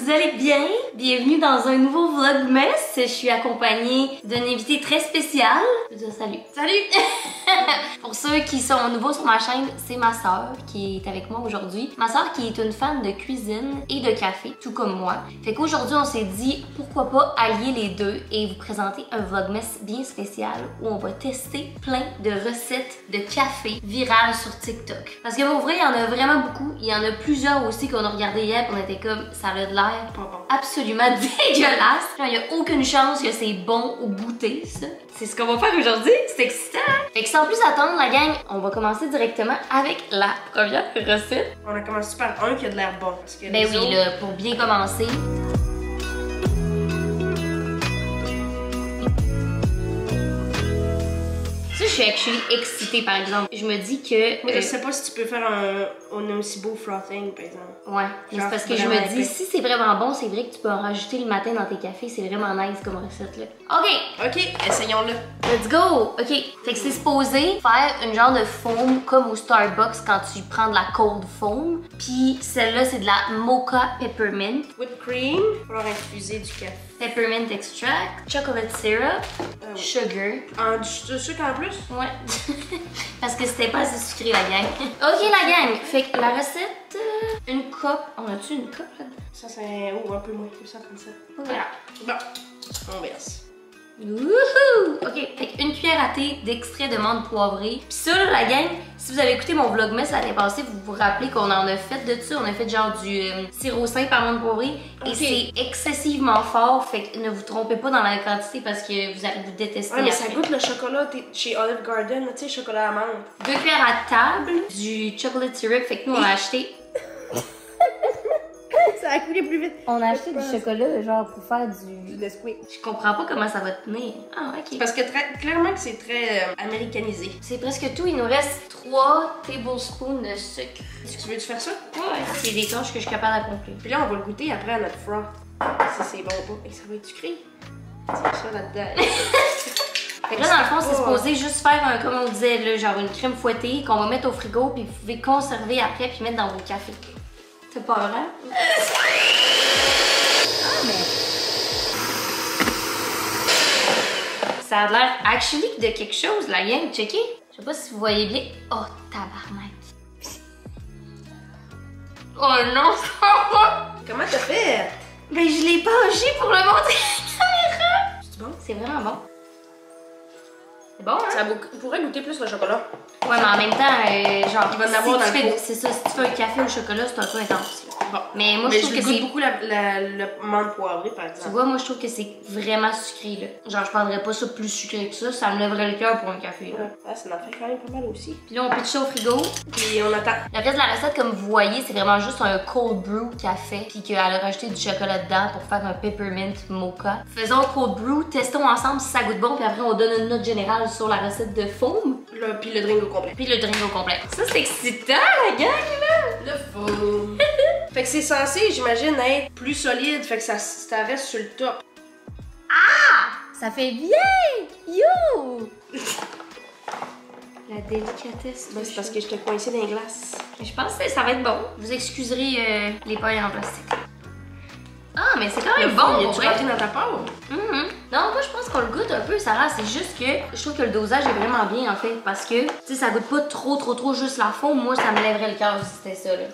vous allez bien? Bienvenue dans un nouveau vlogmas. Je suis accompagnée d'un invité très spécial. Je veux dire salut. Salut! Pour ceux qui sont nouveaux sur ma chaîne, c'est ma soeur qui est avec moi aujourd'hui. Ma soeur qui est une fan de cuisine et de café, tout comme moi. Fait qu'aujourd'hui, on s'est dit pourquoi pas allier les deux et vous présenter un vlogmas bien spécial où on va tester plein de recettes de café virales sur TikTok. Parce que pour vrai, il y en a vraiment beaucoup. Il y en a plusieurs aussi qu'on a regardé hier et on était comme ça a de l'air absolument dégueulasse. Il n'y a aucune chance que c'est bon au goûter, ça. C'est ce qu'on va faire aujourd'hui. C'est excitant! Fait que sans plus attendre, la gang, on va commencer directement avec la première recette. On a commencé par un qui a de l'air bon. Parce que Ben oui, autres... là, pour bien commencer. Ça, je suis actually excitée, par exemple. Je me dis que... Moi, je sais pas si tu peux faire un aussi beau frothing, par exemple. Ouais, mais c'est parce que je me dis, si c'est vraiment bon, c'est vrai que tu peux en rajouter le matin dans tes cafés. C'est vraiment nice comme recette, là. OK! OK, essayons-le. Let's go! OK. Fait que c'est supposé faire une genre de foam comme au Starbucks quand tu prends de la cold foam. Puis celle-là, c'est de la mocha peppermint. Whipped cream, pour infuser du café. Peppermint extract, chocolate syrup, sugar. Du sucre en plus? Ouais. Parce que c'était pas assez sucré, la gang. OK, la gang. Fait que la recette, une coupe. On a-tu une coupe là-dedans? Ça, c'est un peu moins que ça, comme ça. Voilà. Bon, on verse. Wouhou! OK, fait qu'une cuillère à thé d'extrait de menthe poivrée. Pis ça, là, la gang, si vous avez écouté mon vlogmas l'année passée, vous vous rappelez qu'on en a fait de ça. On a fait genre du sirop sain par menthe poivrée. Et c'est excessivement fort, fait que ne vous trompez pas dans la quantité parce que vous allez vous détester. Ouais, mais ça goûte le chocolat chez Olive Garden, tu sais, chocolat amande. 2 cuillères à table, du chocolate syrup, fait que nous, on a acheté... Ça a coulé plus vite. On a acheté du chocolat, genre, pour faire du Nesquik. Je comprends pas comment ça va tenir. Ah, OK. Parce que clairement que c'est très américanisé. C'est presque tout. Il nous reste 3 tablespoons de sucre. Est-ce que tu veux-tu faire ça? Ouais, c'est des tâches que je suis capable d'accomplir. Puis là, on va le goûter après à notre froth. Si c'est bon ou pas. Et ça va être sucré. C'est ça là-dedans. Fait que là, dans le fond, c'est supposé juste faire, un, comme on disait, là, genre une crème fouettée qu'on va mettre au frigo, puis vous pouvez conserver après, puis mettre dans vos cafés. C'est pas vrai? Ça a l'air actually de quelque chose, la gang. Checkez. Je sais pas si vous voyez bien. Oh, tabarnak. Oh non! Comment t'as fait? Ben, je l'ai pangé pour le montrer à la caméra. C'est bon? C'est vraiment bon. C'est bon, hein? Ça pourrait goûter plus le chocolat. Ouais, mais en même temps, genre, il va en avoir dans le pot. C'est ça, si tu fais un café au chocolat, c'est un peu intense. Bon. Mais moi, je trouve que c'est... beaucoup le menthe poivrée, par exemple. Tu vois, moi, je trouve que c'est vraiment sucré, là. Genre, je prendrais pas ça plus sucré que ça me lèverait le cœur pour un café, là. Ouais, ça en fait quand même pas mal aussi. Puis là, on pitch ça au frigo. Puis on attend. Le reste de la recette, comme vous voyez, c'est vraiment juste un cold brew café, puis qu'elle a rajouté du chocolat dedans pour faire un peppermint mocha. Faisons un cold brew, testons ensemble si ça goûte bon, puis après, on donne une note générale sur la recette de foam. Puis le drink au complet. Puis le drink au complet. Ça, c'est excitant, la gang, là! Le foam. Fait que c'est censé, j'imagine, être plus solide, fait que ça reste sur le top. Ah! Ça fait bien! You! La délicatesse. Ben, c'est parce que je t'ai coincé dans les glaces. Je pense que ça va être bon. Vous excuserez les pailles en plastique. Ah, mais c'est quand même bon, il est rentré dans ta part. Non, moi je pense qu'on le goûte un peu, Sarah. C'est juste que je trouve que le dosage est vraiment bien en fait. Parce que, tu sais, ça goûte pas trop juste la fond. Moi, ça me lèverait le cœur si c'était ça, là.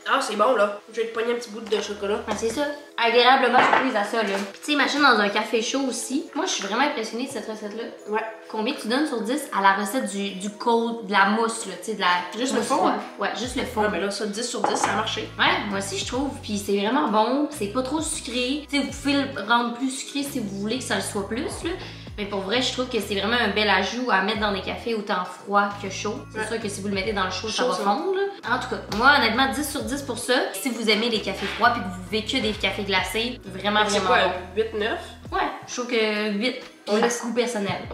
Ah, c'est bon, là. Je vais te pogner un petit bout de chocolat. Ah, c'est ça. Agréablement surprise à ça, là. Puis, tu sais, machine dans un café chaud aussi. Moi, je suis vraiment impressionnée de cette recette-là. Ouais. Combien tu donnes sur 10 à la recette du cold, de la mousse, là, tu sais, de la... Juste le fond? Ouais, juste le fond. Ah, mais là, ça, 10 sur 10, ça a marché. Ouais, moi aussi, je trouve. Puis c'est vraiment bon. C'est pas trop sucré. Tu sais, vous pouvez le rendre plus sucré si vous voulez que ça le soit plus, là. Mais pour vrai, je trouve que c'est vraiment un bel ajout à mettre dans des cafés autant froid que chaud. C'est sûr que si vous le mettez dans le chaud, ça va fondre, là. En tout cas, moi, honnêtement, 10 sur 10 pour ça. Si vous aimez les cafés froids puis que vous buvez que des cafés glacés, vraiment C'est quoi, bon. 8-9? Ouais, je trouve que 8, on laisse goût personnel.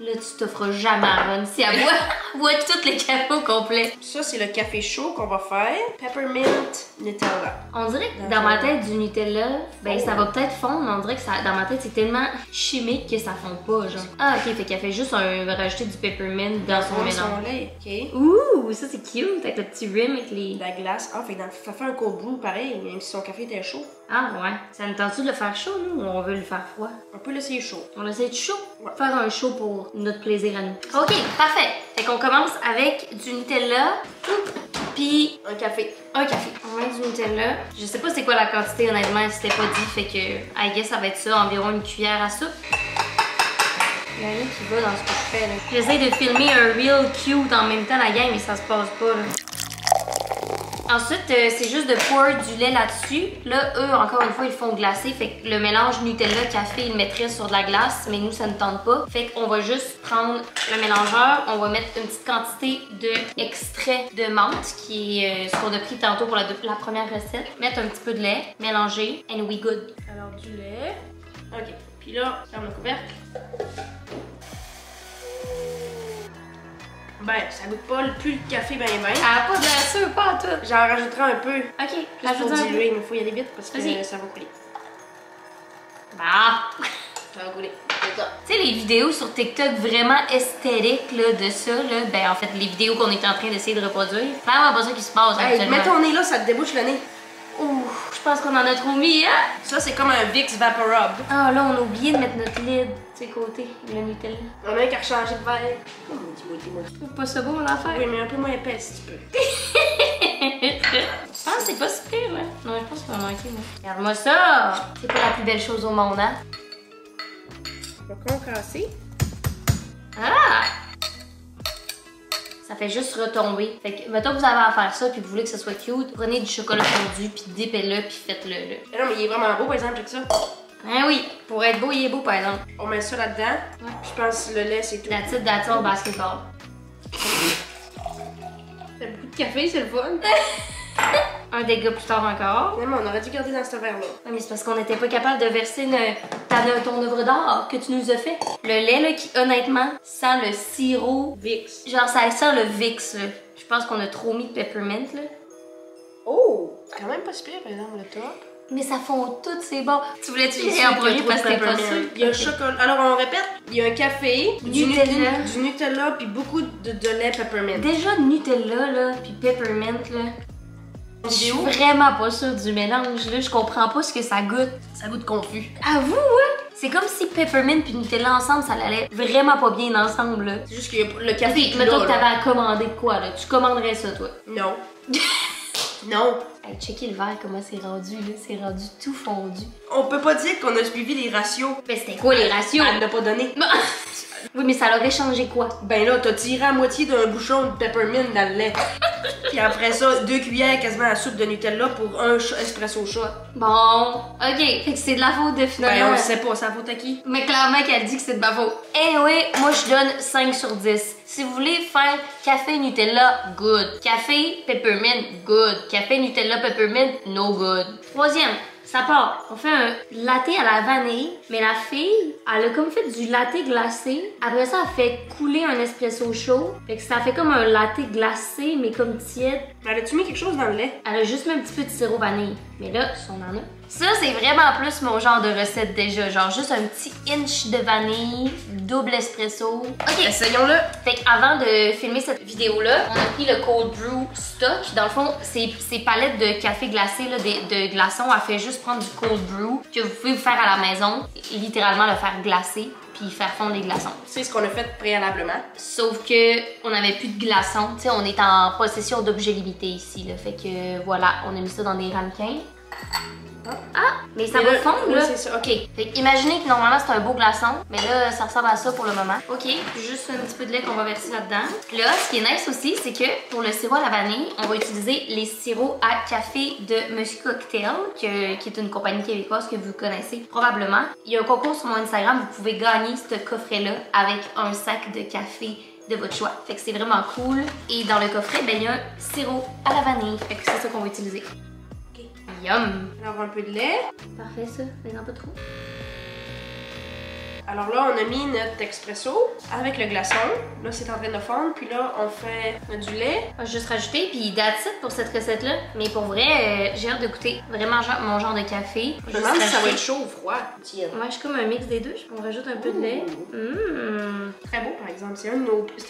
Là, tu t'offres jamais à Ron. Si elle boit tous les cafés au complet. Ça, c'est le café chaud qu'on va faire. Peppermint Nutella. On dirait que dans ma tête, du Nutella, ben ça va peut-être fondre, mais on dirait que ça, dans ma tête, c'est tellement chimique que ça fond pas, genre. Ah, ok, fait qu'elle fait juste rajouter du peppermint dans son mélange. Lait, ok. Ouh, ça c'est cute, avec le petit rim avec les... La glace. Ah, fait que ça fait un cold brew pareil, même si son café était chaud. Ah ouais. Ça nous tente-tu de le faire chaud, nous, ou on veut le faire froid? On peut l'essayer chaud. On l'essaye chaud? Ouais. Faire un chaud pour notre plaisir à nous. Ok, parfait. Fait qu'on commence avec du Nutella, puis un café. Un café. On met du Nutella. Je sais pas c'est quoi la quantité, honnêtement, c'était pas dit, fait que I guess ça va être ça, environ une cuillère à soupe. Il y a rien qui va dans ce que je fais là. J'essaie de filmer un real cute en même temps la game, mais ça se passe pas là. Ensuite, c'est juste de pour du lait là-dessus. Là, eux, encore une fois, ils font glacer. Fait que le mélange Nutella-café, ils le mettraient sur de la glace, mais nous, ça ne tente pas. Fait qu'on va juste prendre le mélangeur. On va mettre une petite quantité d'extrait de menthe, qui est ce qu'on a pris tantôt pour la première recette. Mettre un petit peu de lait, mélanger, and we good. Alors, du lait. OK. Puis là, ferme le couvercle. Ben, ça goûte pas plus le café ben. Elle a pas de sucre, pas à tout. J'en rajouterai un peu. Ok, juste pour diluer, mais il faut y aller vite parce que ça va couler. Bah! Ça va couler. Tu sais, les vidéos sur TikTok vraiment esthétiques là, de ça, là, ben en fait, les vidéos qu'on est en train d'essayer de reproduire, c'est vraiment pas ça qui se passe. Hey, mets ton nez là, ça te débouche le nez. Ouh, je pense qu'on en a trop mis, hein? Ça, c'est comme un Vicks VapoRub. Ah, là, on a oublié de mettre notre lid de ces côtés, le Nutella. On a un qui a changé de verre. Oh, Tu trouves pas ça beau, mon affaire? Oui, mais un peu moins épais, si tu peux. Je pense que c'est pas si pire, hein? Non, je pense qu'il va manquer, moi. Regarde-moi ça! C'est pas la plus belle chose au monde, hein? On va concasser. Ah! Ça fait juste retomber. Fait que, mettons que vous avez à faire ça puis vous voulez que ça soit cute, prenez du chocolat fondu puis dipez-le puis faites-le. Non, mais il est vraiment beau, par exemple, avec ça. Ah oui, pour être beau, il est beau, par exemple. On met ça là-dedans. Ouais. Je pense que le lait, c'est tout. That's it, that's all, basketball. T'as beaucoup de café, c'est le fun. Un dégât plus tard encore. Finalement, on aurait dû garder dans ce verre-là. Ouais, mais c'est parce qu'on n'était pas capable de verser ton œuvre d'art que tu nous as fait. Le lait, là, qui honnêtement sent le sirop. Vicks. Genre, ça sent le Vicks, là. Je pense qu'on a trop mis de peppermint, là. Oh! Quand même pas si pire, par exemple, le top. Mais ça fond tout, c'est bon. Tu voulais-tu les réembrouiller parce que t'es pas sûr? Il y a un chocolat. Alors, on répète. Il y a un café, du Nutella, puis beaucoup de lait peppermint. Déjà, Nutella, là, puis peppermint, là. Je suis vraiment pas sûre du mélange, là. Je comprends pas ce que ça goûte. Ça goûte confus. À vous, ouais? C'est comme si peppermint puis Nutella ensemble, ça allait vraiment pas bien ensemble, là. C'est juste que le café est plus mettons là, que t'avais à commander de quoi, là. Tu commanderais ça, toi? Non. Non. Hey, checker le verre, comment c'est rendu, là. C'est rendu tout fondu. On peut pas dire qu'on a suivi les ratios. Mais c'était quoi, les ratios? Elle n'a pas donné. Oui, mais ça l'aurait changé quoi? Ben là, t'as tiré à moitié d'un bouchon de peppermint dans le lait. Puis après ça, 2 cuillères quasiment à soupe de Nutella pour un espresso shot. Bon, ok. Fait que c'est de la faute de finalement. Ben on le sait pas, ça faute à qui? Mais clairement qu'elle dit que c'est de ma faute. Anyway, moi je donne 5 sur 10. Si vous voulez faire café Nutella, good. Café peppermint, good. Café Nutella peppermint, no good. Troisième, ça part. On fait un latte à la vanille, mais la fille, elle a comme fait du latte glacé. Après ça, elle fait couler un espresso chaud. Fait que ça fait comme un latte glacé, mais comme tiède. Elle a-tu mis quelque chose dans le lait? Elle a juste mis un petit peu de sirop vanille. Mais là, si on en a. Ça, c'est vraiment plus mon genre de recette déjà. Genre juste un petit inch de vanille, double espresso. Ok, essayons-le. Fait qu'avant de filmer cette vidéo-là, on a pris le cold brew stock. Dans le fond, ces palettes de café glacé, là, de glaçons, elle fait juste prendre du cold brew que vous pouvez vous faire à la maison. Littéralement le faire glacer puis faire fondre les glaçons. C'est ce qu'on a fait préalablement. Sauf que on n'avait plus de glaçons. Tu sais, on est en possession d'objets limités ici, là. Fait que voilà, on a mis ça dans des ramequins. Ah, mais ça va fondre, là. Oui, c'est ça, ok. Fait que imaginez que normalement c'est un beau glaçon, mais là ça ressemble à ça pour le moment. Ok, juste un petit peu de lait qu'on va verser là-dedans. Là, ce qui est nice aussi, c'est que pour le sirop à la vanille, on va utiliser les sirops à café de Monsieur Cocktail, qui est une compagnie québécoise que vous connaissez probablement. Il y a un concours sur mon Instagram, vous pouvez gagner ce coffret-là avec un sac de café de votre choix. Fait que c'est vraiment cool. Et dans le coffret, ben il y a un sirop à la vanille. Fait que c'est ça qu'on va utiliser. Yum! Alors un peu de lait. Parfait ça, mais non pas trop. Alors là, on a mis notre espresso avec le glaçon. Là, c'est en train de fondre. Puis là, on fait du lait. Je vais juste rajouter, puis that's it pour cette recette-là. Mais pour vrai, j'ai hâte de goûter vraiment mon genre de café. Je me demande si ça va être chaud ou froid. Ouais, je suis comme un mix des deux. On rajoute un peu de lait. Très beau, par exemple. C'est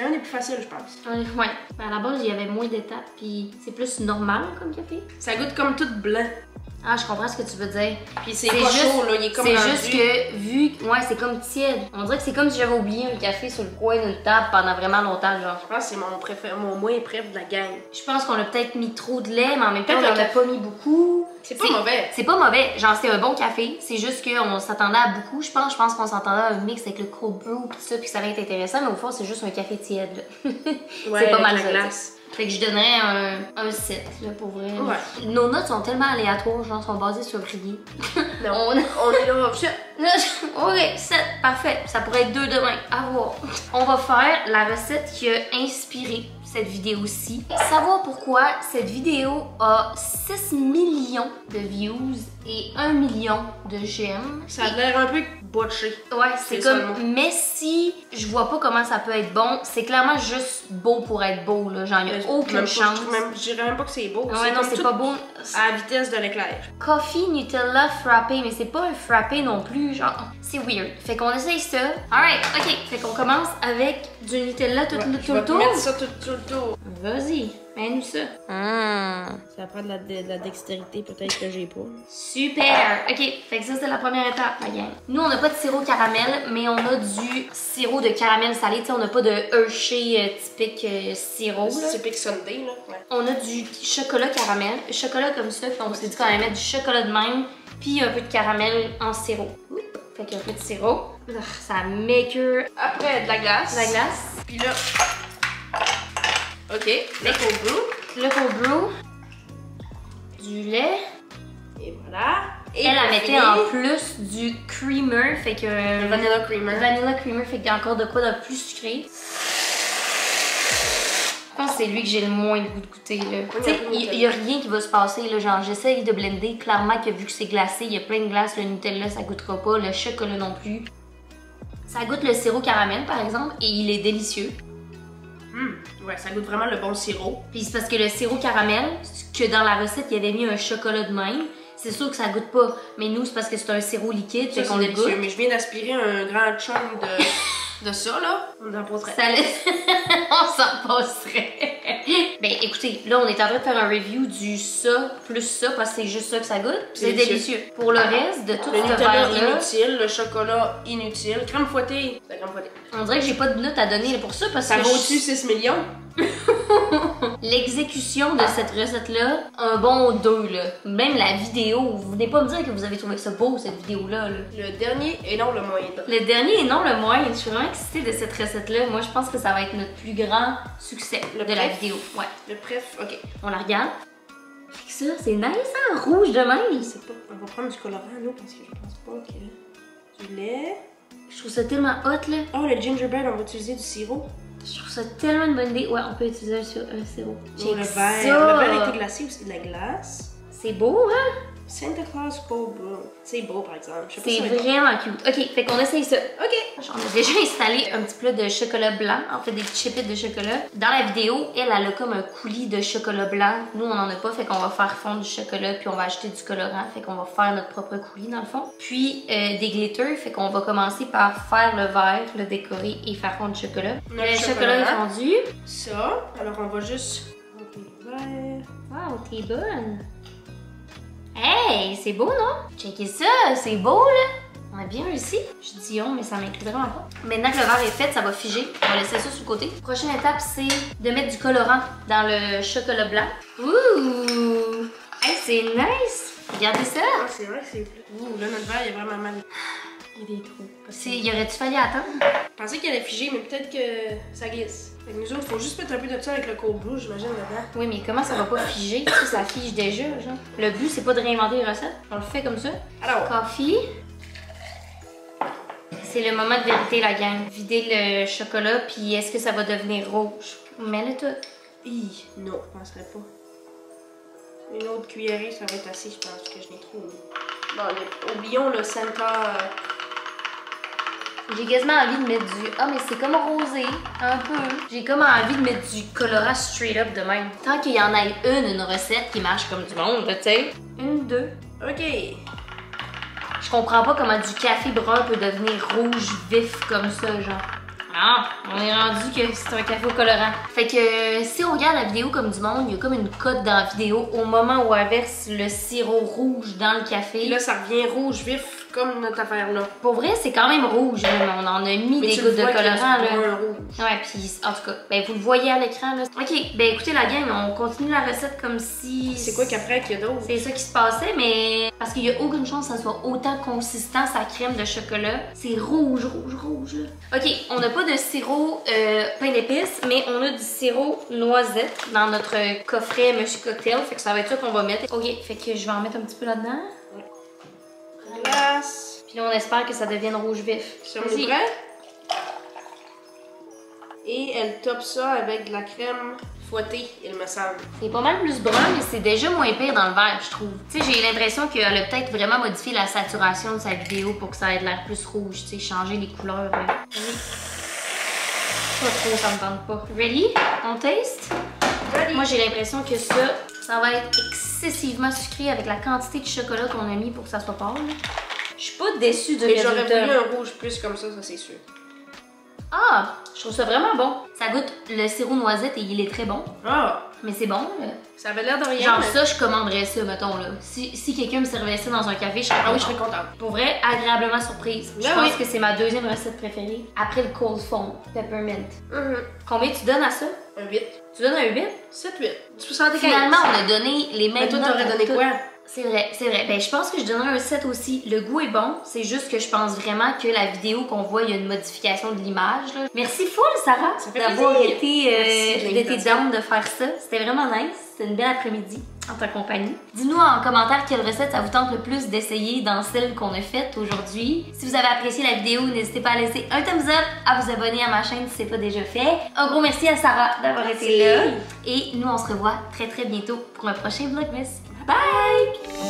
un des plus faciles, je pense. Ouais. À la base, il y avait moins d'étapes, puis c'est plus normal comme café. Ça goûte comme tout blanc. Ah, je comprends ce que tu veux dire. Puis c'est pas chaud, là, il est comme c'est rendu. juste que, vu... Ouais, c'est comme tiède. On dirait que c'est comme si j'avais oublié un café sur le coin d'une table pendant vraiment longtemps, genre. Je pense que c'est mon moins préf de la gang. Je pense qu'on a peut-être mis trop de lait, mais en même temps, on en a pas mis beaucoup. C'est pas mauvais. C'est pas mauvais. Genre, c'est un bon café. C'est juste qu'on s'attendait à beaucoup, je pense. Je pense qu'on s'attendait à un mix avec le cold brew pis ça, puis ça va être intéressant, mais au fond, c'est juste un café tiède, là. Ouais, c'est pas mal la ça, glace. Fait que je donnerais un 7, là, pour vrai. Ouais. Nos notes sont tellement aléatoires, genre, sont basées sur rien. Non, on est là, Ok, 7, parfait. Ça pourrait être 2 demain, à voir. On va faire la recette qui a inspiré cette vidéo-ci. Savoir pourquoi cette vidéo a 6 millions de views et 1 million de j'aime. Ça a l'air un peu botché. Ouais, c'est comme, mais si je vois pas comment ça peut être bon, c'est clairement juste beau pour être beau, là. Genre, il n'y a aucune chance. Je dirais même pas que c'est beau. Ouais, non, c'est pas beau. À la vitesse de l'éclair. Coffee Nutella frappé, mais c'est pas un frappé non plus, genre, c'est weird. Fait qu'on essaye ça. Alright, ok. Fait qu'on commence avec du Nutella tout le tour. Je vais mettre ça tout le tour. Vas-y, mets-nous ça. Ça prend de la dextérité peut-être que j'ai pas. Super! Ok, fait que ça c'est la première étape, la gang. Nous on n'a pas de sirop caramel, mais on a du sirop de caramel salé. Tu sais, on n'a pas de Hershey typique sirop. Typique Sunday, là. Ouais. On a du chocolat caramel, chocolat comme ça, puis on s'est dit qu'on allait mettre du chocolat de même, puis un peu de caramel en sirop. Fait qu'un peu de sirop. Ça m'écœure. Après, de la glace. De la glace. Puis là. Ok, le cold brew. Le cold brew. Du lait. Et voilà. Et elle mettait en plus du creamer, fait que... Le vanilla creamer. Vanilla creamer, fait qu'il y a encore de quoi de plus sucré. Je pense que c'est lui que j'ai le moins le goût de goûter, là. Tu sais, il y a rien qui va se passer, là. Genre, j'essaye de blender. Clairement que vu que c'est glacé, il y a plein de glace. Le Nutella, ça goûtera pas. Le chocolat non plus. Ça goûte le sirop caramel, par exemple, et il est délicieux. Ouais, ça goûte vraiment le bon sirop. Puis c'est parce que le sirop caramel, que dans la recette, il y avait mis un chocolat de même. C'est sûr que ça goûte pas. Mais nous, c'est parce que c'est un sirop liquide, fait qu'on le goûte. Mais je viens d'aspirer un grand chunk de ça, là. On en passerait. Ça on s'en passerait. Ben écoutez, là, on est en train de faire un review du ça plus ça, parce que c'est juste ça que ça goûte. C'est délicieux. Pour le reste de tout ce verre-là... inutile, le chocolat inutile. Crème fouettée. La crème fouettée. On dirait que j'ai pas de notes à donner pour ça, parce que... Ça vaut au-dessus 6 millions. L'exécution de cette recette-là, un bon 2, là. Même la vidéo, vous venez pas me dire que vous avez trouvé ça beau, cette vidéo-là. Là. Le dernier et non le moindre. Le dernier et non le moindre. Je suis vraiment excitée de cette recette-là. Moi, je pense que ça va être notre plus grand succès de la vidéo. Ouais. Le préf, ok. On la regarde. Fait que ça, c'est nice, hein? Rouge de même. Je sais pas. On va prendre du colorant, nous, parce que je pense pas que... Du lait. Je trouve ça tellement hot, là. Oh, le gingerbread, on va utiliser du sirop. Je trouve ça tellement une bonne idée. Ouais, on peut utiliser un sirop. Le verre. Le verre était glacé aussi, de la glace. C'est beau, hein? Santa Claus Cold Brew. C'est beau, par exemple. C'est vraiment cute. Ok, fait qu'on essaye ça. Ok. On a déjà installé un petit plat de chocolat blanc, en fait des chips de chocolat. Dans la vidéo, elle a comme un coulis de chocolat blanc. Nous, on en a pas, fait qu'on va faire fondre du chocolat, puis on va ajouter du colorant, fait qu'on va faire notre propre coulis dans le fond. Puis des glitters, fait qu'on va commencer par faire le verre, le décorer et faire fondre du chocolat. Le chocolat est fondu. Ça, alors on va juste... Wow, t'es bonne! Hey, c'est beau, non? Checkez ça, c'est beau, là! On a bien réussi. Je dis on, mais ça m'inclut vraiment pas. Maintenant que le verre est fait, ça va figer. On va laisser ça sur le côté. Prochaine étape, c'est de mettre du colorant dans le chocolat blanc. Ouh! Hey, c'est nice! Regardez ça! Ah, c'est vrai que c'est... Ouh, là, notre verre, il est vraiment mal. Il y a des trous. Y aurait-tu fallu attendre? Je pensais qu'il allait figer, mais peut-être que ça glisse. Fait que nous autres, faut juste mettre un peu de ça avec le cold brew, j'imagine, dedans. Oui, mais comment ça va pas figer? Ça fige déjà, genre. Le but, c'est pas de réinventer les recettes. On le fait comme ça. Alors, coffee. C'est le moment de vérité, la gang. Vider le chocolat, puis est-ce que ça va devenir rouge? Mets-le tout. Non, je penserais pas. Une autre cuillerée, ça va être assez, je pense, que je n'ai trop mis. Bon, oublions le Santa... J'ai quasiment envie de mettre du... Ah, mais c'est comme rosé, un peu. J'ai comme envie de mettre du colorant straight up de même. Tant qu'il y en a une recette qui marche comme du monde, tu sais. Une, deux. Ok. Je comprends pas comment du café brun peut devenir rouge vif comme ça, genre. Ah, on est rendu que c'est un café au colorant. Fait que si on regarde la vidéo comme du monde, il y a comme une cote dans la vidéo au moment où elle verse le sirop rouge dans le café. Et là, ça revient rouge vif comme notre affaire-là. Pour vrai, c'est quand même rouge, là, mais on en a mis des gouttes de colorant. Là. Rouge. Ouais, puis en tout cas, ben vous le voyez à l'écran. Là. Ok, ben écoutez la gang, on continue la recette comme si... C'est quoi qu'après qu'il y a d'autre? C'est ça qui se passait, mais parce qu'il y a aucune chance que ça soit autant consistant, sa crème de chocolat. C'est rouge, rouge, rouge. Là. Ok, on n'a pas de sirop pain d'épices, mais on a du sirop noisette dans notre coffret Monsieur Cocktail. Fait que ça va être ça qu'on va mettre. Ok, fait que je vais en mettre un petit peu là-dedans. Glace. Puis là, on espère que ça devienne rouge vif. Si on est prêt? Et elle top ça avec de la crème fouettée, il me semble. C'est pas mal plus brun, mais c'est déjà moins pire dans le verre, je trouve. Tu sais, j'ai l'impression qu'elle a peut-être vraiment modifié la saturation de sa vidéo pour que ça ait l'air plus rouge, tu sais, changer les couleurs. Oui. Pas trop, ça me tente pas. Ready? On taste? Ready. Moi, j'ai l'impression que ça va être excessivement sucré avec la quantité de chocolat qu'on a mis pour que ça soit pâle. Je suis pas déçue du résultat. J'aurais voulu un rouge plus comme ça c'est sûr. Ah! Je trouve ça vraiment bon. Ça goûte le sirop noisette et il est très bon. Ah! Mais c'est bon, là. Ça avait l'air de rien. Genre ça, je commanderais ça, mettons, là. Si quelqu'un me servait ça dans un café, je serais oui, je serais contente. Pour vrai, agréablement surprise. Je pense que c'est ma deuxième recette préférée. Après le cold foam, peppermint. Combien tu donnes à ça? Un 8. Tu donnes un 8? 7-8. 75. Finalement, on a donné les mêmes notes. Toi, t'aurais donné quoi? C'est vrai, c'est vrai. Ben, je pense que je donnerais un 7 aussi. Le goût est bon, c'est juste que je pense vraiment que la vidéo qu'on voit, il y a une modification de l'image. Merci full, Sarah, d'avoir été down de faire ça. C'était vraiment nice. C'était une belle après-midi en ta compagnie. Dis-nous en commentaire quelle recette ça vous tente le plus d'essayer dans celle qu'on a faite aujourd'hui. Si vous avez apprécié la vidéo, n'hésitez pas à laisser un thumbs up, à vous abonner à ma chaîne si c'est pas déjà fait. Un gros merci à Sarah d'avoir été là. Et nous, on se revoit très très bientôt pour un prochain Vlogmas. Bye!